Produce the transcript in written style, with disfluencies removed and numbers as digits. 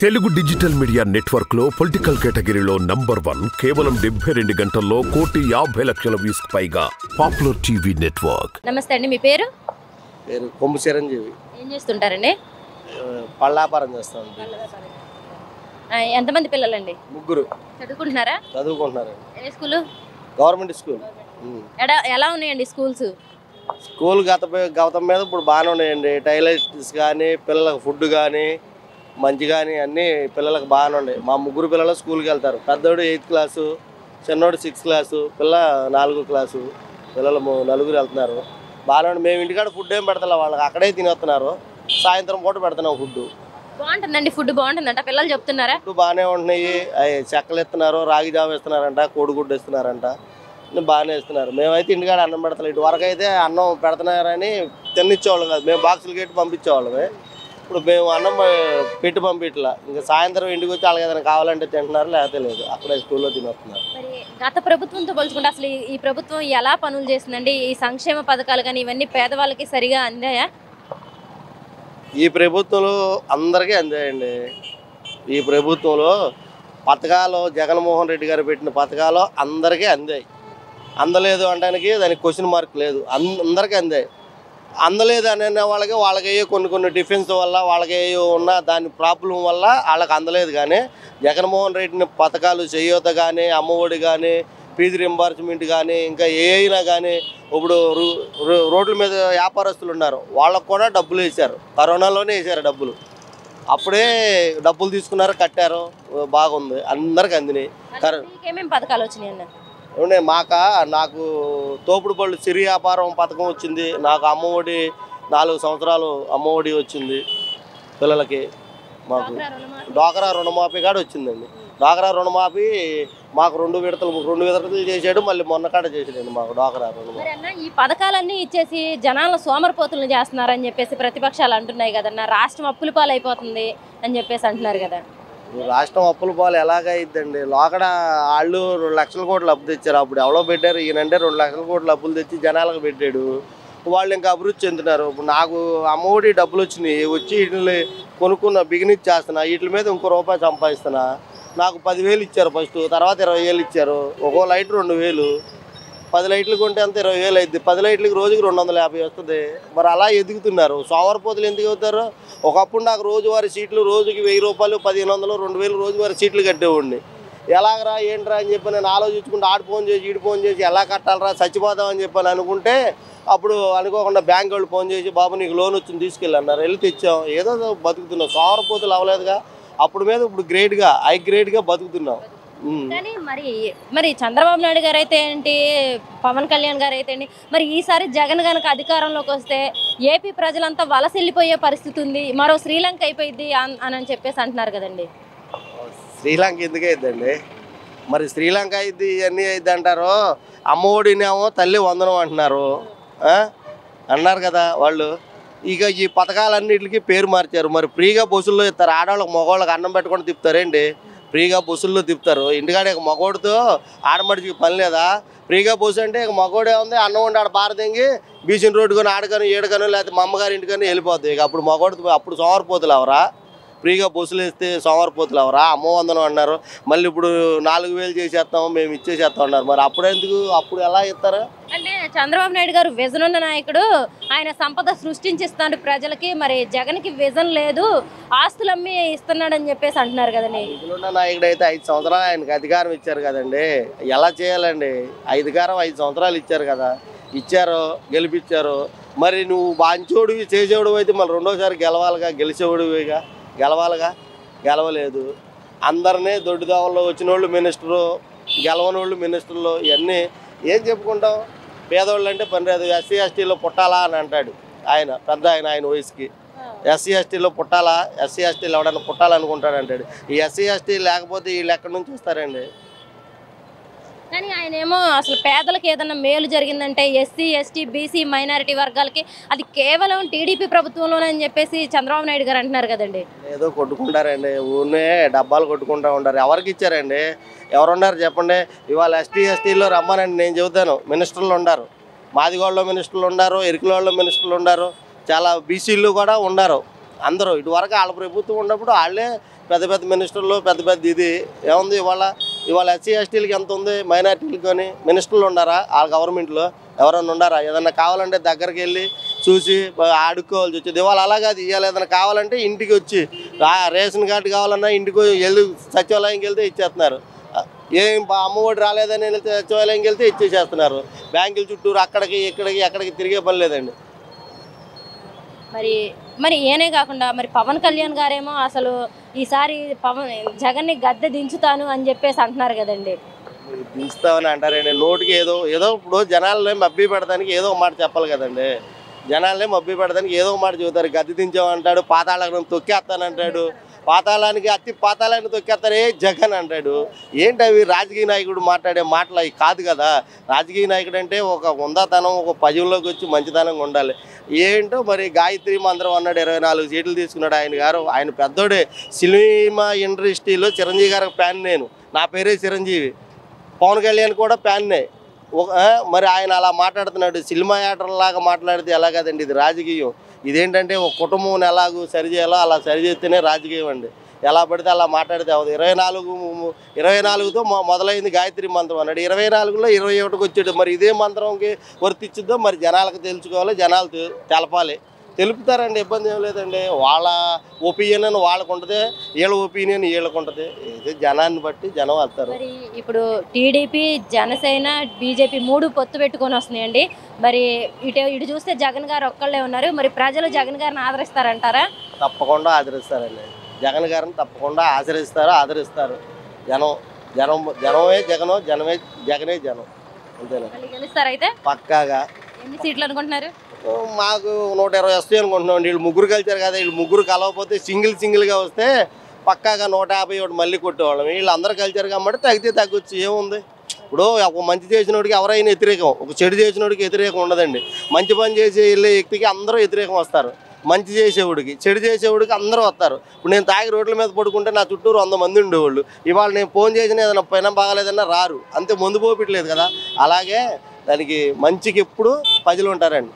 Telugu digital media network లో political కేటగిరీలో number 1 కేవలం 72 గంటల్లో 1,50,00,000 వ్యూస్ పైగా పాపులర్ టీవీ నెట్వర్క్. నమస్తే అండి, మీ పేరు? కొమ్ము చిరంజీవి. ఏం చేస్తుంటారండి? పళ్ళ వ్యాపారం చేస్తాను. ఎంతమంది పిల్లలండి? ముగ్గురు. చదువుకుంటున్నారా? చదువుకుంటున్నారు. ఏ స్కూల్? Government school. ఎలా ఉన్నాయండి స్కూల్స్? స్కూల్ గతం మీద ఇప్పుడు బాగానే ఉన్నాయండి. టాయిలెట్స్ కానీ పిల్లలకు ఫుడ్ కానీ మంచి కానీ అన్నీ పిల్లలకు బాగానే ఉన్నాయి. మా ముగ్గురు పిల్లలు స్కూల్కి వెళ్తారు. పెద్దోడు 8th క్లాసు, చిన్నోడు 6th క్లాసు, పిల్ల 4వ క్లాసు. పిల్లలు నలుగురు వెళ్తున్నారు. బాగానే ఉంది. మేము ఇంటికాడ ఫుడ్ ఏం పెడతా, వాళ్ళకి అక్కడే తినేస్తున్నారు. సాయంత్రం పూట పెడుతున్నాం ఫుడ్. బాగుంటుందండి ఫుడ్? బాగుంటుందంట పిల్లలు చెప్తున్నారా? ఫుడ్ బాగానే ఉంటున్నాయి. చెక్కలు ఇస్తున్నారు, రాగి జావ ఇస్తున్నారంట, కోడిగుడ్డు ఇస్తున్నారంట, బాగానే ఇస్తున్నారు. మేమైతే ఇంటికాడ అన్నం పెడతాం. ఇటు వరకు అయితే అన్నం పెడుతున్నారని తినిచ్చేవాళ్ళం కాదు, మేము బాక్సులు కట్టి పంపించేవాళ్ళమే. ఇప్పుడు మేము అన్నం పెట్టి పంపించట్లా. ఇంకా సాయంత్రం ఇంటికి వచ్చి వాళ్ళకి ఏదైనా కావాలంటే తింటున్నారు, లేకపోతే లేదు, అక్కడే స్కూల్లో తినేస్తున్నారు. మరి గత ప్రభుత్వంతో పోల్చుకుంటే అసలు ఈ ప్రభుత్వం ఎలా పనులు చేస్తుందండి? ఈ సంక్షేమ పథకాలు కానీ ఇవన్నీ పేదవాళ్ళకి సరిగా అందాయా? ఈ ప్రభుత్వంలో అందరికీ అందాయండి. ఈ ప్రభుత్వంలో పథకాలు జగన్మోహన్ రెడ్డి గారు పెట్టిన పథకాలు అందరికీ అందాయి. అందలేదు అనడానికి దానికి క్వశ్చన్ మార్క్ లేదు. అందరికీ అందాయి. అందలేదు అనే వాళ్ళకి కొన్ని డిఫెన్స్ వల్ల వాళ్ళకి ఉన్న దాని ప్రాబ్లం వల్ల వాళ్ళకి అందలేదు. కానీ జగన్మోహన్ రెడ్డిని పథకాలు చేయూత కానీ, అమ్మఒడి కానీ, ఫీజు రింబర్స్మెంట్ కానీ, ఇంకా ఏ అయినా కానీ ఇప్పుడు రోడ్ల మీద వ్యాపారస్తులు ఉన్నారు, వాళ్ళకు కూడా డబ్బులు వేశారు. కరోనాలోనే వేశారు డబ్బులు. అప్పుడే డబ్బులు తీసుకున్నారు, కట్టారు, బాగుంది, అందరికి అందినాయి. ఏమేమి పథకాలు వచ్చినాయి అన్న? ఏమంటే నాకు తోపుడు పళ్ళు సిరి వ్యాపారం పథకం వచ్చింది. నాకు అమ్మఒడి 4 సంవత్సరాలు అమ్మఒడి వచ్చింది పిల్లలకి. మాకు డ్వాక్రా రుణమాఫీ కాడ వచ్చిందండి. డ్వాక్రా రుణమాఫీ మాకు 2 విడతలు చేసాడు. మళ్ళీ మొన్న కాడ చేసాడండి మాకు డ్వాక్రా రుణమాఫీ. ఈ పథకాలన్నీ ఇచ్చేసి జనాలను సోమరిపోతులను చేస్తున్నారని చెప్పేసి ప్రతిపక్షాలు అంటున్నాయి కదన్న. రాష్ట్రం అప్పుల పాలు అయిపోతుంది అని చెప్పేసి అంటున్నారు కదా. రాష్ట్రం అప్పుల పాలు ఎలాగైద్దండి? లోకడ వాళ్ళు 2 లక్షల కోట్లు అప్పు తెచ్చారు. అప్పుడు ఎవరో పెట్టారు, ఈయనంటే 2 లక్షల కోట్లు అప్పులు తెచ్చి జనాలకు పెట్టాడు. వాళ్ళు ఇంకా అభివృద్ధి చెందుతున్నారు. ఇప్పుడు నాకు అమ్మఒడి డబ్బులు వచ్చినాయి, వచ్చి వీటిని కొనుక్కున్న బిగినిచ్ చేస్తున్నా, వీటి మీద ఇంకో రూపాయి సంపాదిస్తున్నా. నాకు 10,000 ఇచ్చారు ఫస్ట్, తర్వాత 20,000 ఇచ్చారు. ఒక్కో లైట్ 2,000, 10 లైట్లు కొంటే అంత 20,000 అయింది. 10 లైట్లకి రోజుకి 250 వస్తుంది. మరి అలా ఎదుగుతున్నారు. సోమరిపోతులు ఎందుకు అవుతారు? ఒకప్పుడు నాకు రోజువారీ సీట్లు రోజుకి 1,000 రూపాయలు, 1,500, 2,000 రోజువారీ సీట్లు కట్టేవాడిని. ఎలాగరా ఏంట్రా అని చెప్పి నేను ఆలోచించుకుంటే ఆడు ఫోన్ చేసి ఈడు ఫోన్ చేసి ఎలా కట్టాలరా చచ్చిపోదామని చెప్పని అనుకుంటే, అప్పుడు అనుకోకుండా బ్యాంక్ వాళ్ళు ఫోన్ చేసి బాబు నీకు లోన్ వచ్చింది తీసుకెళ్ళి అన్నారు. వెళ్ళి తెచ్చాం. ఏదో బతుకుతున్నాం. సోమరిపోతులు అవ్వలేదుగా. అప్పుడు మీద ఇప్పుడు హై గ్రేడ్గా బతుకుతున్నాం. కానీ మరి చంద్రబాబు నాయుడు గారు అయితే ఏంటి, పవన్ కళ్యాణ్ గారు అయితే ఏంటి, మరి ఈసారి జగన్ గనక అధికారంలోకి వస్తే ఏపీ ప్రజలంతా వలస వెళ్ళిపోయే పరిస్థితి ఉంది, మరో శ్రీలంక అయిపోయింది అని చెప్పేసి అంటున్నారు కదండి. శ్రీలంక ఎందుకు అయిద్దండి? మరి శ్రీలంక అయింది ఇవన్నీ అయింది అంటారు. అమ్మఒడినేమో తల్లి వందనం అంటున్నారు, అన్నారు కదా వాళ్ళు. ఇక ఈ పథకాలన్నిటికీ పేరు మార్చారు. మరి ఫ్రీగా బస్సుల్లో ఇస్తారు. ఆడవాళ్ళకి మగవాళ్ళకి అన్నం పెట్టుకొని తిప్పుతారేంటి? ఫ్రీగా బస్సుల్లో తిప్పుతారు. ఇంటికాడ ఇక మగోడితో ఆడమడికి పని లేదా? ఫ్రీగా బస్సు అంటే ఇక మగోడే ఉంది, అన్నం ఉండి ఆడ పారదెంగి బీచ్ రోడ్డు కానీ ఆడకను ఏడుకను లేకపోతే మా అమ్మగారి ఇంటికని వెళ్ళిపోద్ది. ఇక అప్పుడు మగోడితో అప్పుడు సోమరిపోతులు ఎవరా? ఫ్రీగా బస్సులు వేస్తే సోమరిపోతులు ఎవరా? అమ్మవందనం అన్నారు. మళ్ళీ ఇప్పుడు 4,000 చేసేస్తాము మేము ఇచ్చేసేస్తాం అన్నారు. మరి అప్పుడు ఎలా ఇస్తారు? అంటే చంద్రబాబు నాయుడు గారు విజన్ ఉన్న నాయకుడు, ఆయన సంపద సృష్టించిస్తున్నాడు ప్రజలకి. మరి జగన్కి విజన్ లేదు, ఆస్తులు అమ్మి ఇస్తున్నాడు అని చెప్పేసి అంటున్నారు కదండి. విజన్ ఉన్న నాయకుడు అయితే 5 సంవత్సరాలు ఆయనకి అధికారం ఇచ్చారు కదండి. ఎలా చేయాలండి? అధికారం 5 సంవత్సరాలు ఇచ్చారు కదా, ఇచ్చారు, గెలిపించారు. మరి నువ్వు మంచోడివి చేసేవాడు అయితే మళ్ళీ రెండోసారి గెలవాలిగా, గెలిచేవాడివిగా గెలవాలిగా, గెలవలేదు. అందరినీ దొడ్డిదోవల్లో వచ్చిన వాళ్ళు మినిస్టరు, గెలవని వాళ్ళు మినిస్టర్లు, ఇవన్నీ ఏం చెప్పుకుంటాం? పేదవాళ్ళు అంటే పని లేదు. ఎస్సీ ఎస్టీలో పుట్టాలా అని అంటాడు ఆయన, పెద్ద ఆయన వయసుకి. ఎస్సీ ఎస్టీలో పుట్టాలా, ఎస్సీ ఎస్టీలు ఎవడన్నా పుట్టాలనుకుంటాడు అంటాడు. ఈ ఎస్సీ ఎస్టీ లేకపోతే వీళ్ళు ఎక్కడి నుంచి వస్తారండి? కానీ ఆయన ఏమో అసలు పేదలకు ఏదన్నా మేలు జరిగిందంటే ఎస్సీ ఎస్టీ బీసీ మైనారిటీ వర్గాలకి అది కేవలం టీడీపీ ప్రభుత్వంలోనే అని చెప్పేసి చంద్రబాబు నాయుడు గారు అంటున్నారు కదండి. ఏదో కొట్టుకుంటారండి, ఊరినే డబ్బాలు కొట్టుకుంటూ ఉంటారు. ఎవరికి ఇచ్చారండి? ఎవరున్నారు చెప్పండి? ఇవాళ ఎస్టీలో రమ్మనండి, నేను చెబుతాను. మినిస్టర్లు ఉన్నారు, మాదిగోళ్ళలో మినిస్టర్లు ఉన్నారు, ఎరికలోళ్ళలో మినిస్టర్లు ఉన్నారు, చాలా బీసీలు కూడా ఉన్నారు. అందరూ ఇటువరకు వాళ్ళ ప్రభుత్వం ఉన్నప్పుడు వాళ్ళే పెద్ద పెద్ద మినిస్టర్లు పెద్ద పెద్ద ఇది ఏముంది ఇవాళ ఎస్సీ ఎస్టీలకి ఎంత ఉంది, మైనార్టీలకు కానీ మినిస్టర్లు ఉన్నారా ఆ గవర్నమెంట్లో? ఎవరన్నా ఉన్నారా? ఏదన్నా కావాలంటే దగ్గరికి వెళ్ళి చూసి ఆడుకోవాల్సి వచ్చేది. ఇవాళ అలాగే అది ఇవాళ ఏదైనా కావాలంటే ఇంటికి వచ్చి రేషన్ కార్డు కావాలన్నా ఇంటికి వెళ్ళి సచివాలయంకి వెళ్తే ఇచ్చేస్తున్నారు. ఏం అమ్మఒడి రాలేదని వెళ్తే సచివాలయంకి వెళ్తే ఇచ్చేసేస్తున్నారు. బ్యాంకుల చుట్టూరు అక్కడికి ఎక్కడికి తిరిగే పని లేదండి. మరి ఏనే కాకుండా మరి పవన్ కళ్యాణ్ గారేమో అసలు ఈసారి జగన్ని గద్దె దించుతాను అని చెప్పేసి అంటున్నారు కదండి. దించుతామని అంటారండి. నోటికి ఏదో ఇప్పుడు జనాలని మబ్బి పెడతానికి ఏదో మాట చెప్పాలి కదండి. జనాలని మబ్బి పెడతానికి ఏదో మాట చెబుతారు. గద్దె దించామంటాడు, పాతాళాన్ని తొక్కేస్తానంటాడు, పాతాళాన్ని తొక్కేస్తానే జగన్ అంటాడు. ఏంటి అవి రాజకీయ నాయకుడు మాట్లాడే మాటలు అవి కాదు కదా. రాజకీయ నాయకుడు అంటే ఒక ఉందాతనం, ఒక పజంలోకి వచ్చి మంచితనంగా ఉండాలి. ఏంటో మరి గాయత్రి మంత్రం అన్నాడు, 24 సీట్లు తీసుకున్నాడు ఆయన గారు. ఆయన పెద్దోడే. సినిమా ఇండస్ట్రీలో చిరంజీవి గారికి ఫ్యాన్ నేను. నా పేరే చిరంజీవి. పవన్ కళ్యాణ్ కూడా ఫ్యాన్నే. మరి ఆయన అలా మాట్లాడుతున్నాడు. సినిమా యాక్టర్లాగా మాట్లాడితే ఎలా కదండి, ఇది రాజకీయం. ఇదేంటంటే ఒక కుటుంబం ఎలాగూ సరిచేయాలో అలా సరిచేస్తేనే రాజకీయం అండి. ఎలా పడితే అలా మాట్లాడితే అవ్వదు. 24తో మొదలైంది గాయత్రి మంత్రం అన్నాడు. 24లో 21కి వచ్చాడు. మరి ఇదే మంత్రంకి వర్తించుద్దో మరి జనాలకు తెలుసుకోవాలి, జనాలు తెలపాలి. తెలుపుతారండి, ఇబ్బంది ఏం లేదండి. వాళ్ళ ఒపీనియన్ వాళ్ళకు ఉంటుంది, వీళ్ళ ఒపీనియన్ వీళ్ళకు ఉంటుంది. ఇది జనాన్ని బట్టి జనం వస్తారు. మరి ఇప్పుడు టీడీపీ, జనసేన, బీజేపీ 3 పొత్తు పెట్టుకొని వస్తున్నాయండి. మరి ఇటు చూస్తే జగన్ గారు ఒక్కళ్ళే ఉన్నారు. మరి ప్రజలు జగన్ గారిని ఆదరిస్తారంటారా? తప్పకుండా ఆదరిస్తారండి. జగన్ గారిని తప్పకుండా ఆదరిస్తారు. జనమే జగనే జనం. అంతేనా? గెలుస్తారైతే పక్కాగా. ఎన్ని సీట్లు అనుకుంటున్నారు? మాకు 120 వస్తాయి అనుకుంటున్నాం. వీళ్ళు ముగ్గురు కలిసారు కదా, వీళ్ళు ముగ్గురు కలవకపోతే సింగిల్గా వస్తే పక్కాగా 151 మళ్ళీ కొట్టేవాళ్ళం. వీళ్ళు అందరూ కలిసారు కాబట్టి తగ్గితే తగ్గొచ్చు, ఏముంది. ఇప్పుడు ఒక మంచి చేసినోడికి ఎవరైనా వ్యతిరేకం, ఒక చెడు చేసినోడికి వ్యతిరేకం ఉండదండి. మంచి పని చేసే వెళ్ళే వ్యక్తికి అందరూ వ్యతిరేకం వస్తారు. మంచి చేసేవాడికి, చెడు చేసేవాడికి అందరూ వస్తారు. ఇప్పుడు నేను తాగి రోడ్ల మీద పడుకుంటే నా చుట్టూరు 100 మంది ఉండేవాళ్ళు. ఇవాళ నేను ఫోన్ చేసిన ఏదైనా పైన బాగాలేదన్నా రారు. అంతే, మందు పోపిట్లేదు కదా. అలాగే దానికి మంచికి ఎప్పుడు ప్రజలు ఉంటారండి.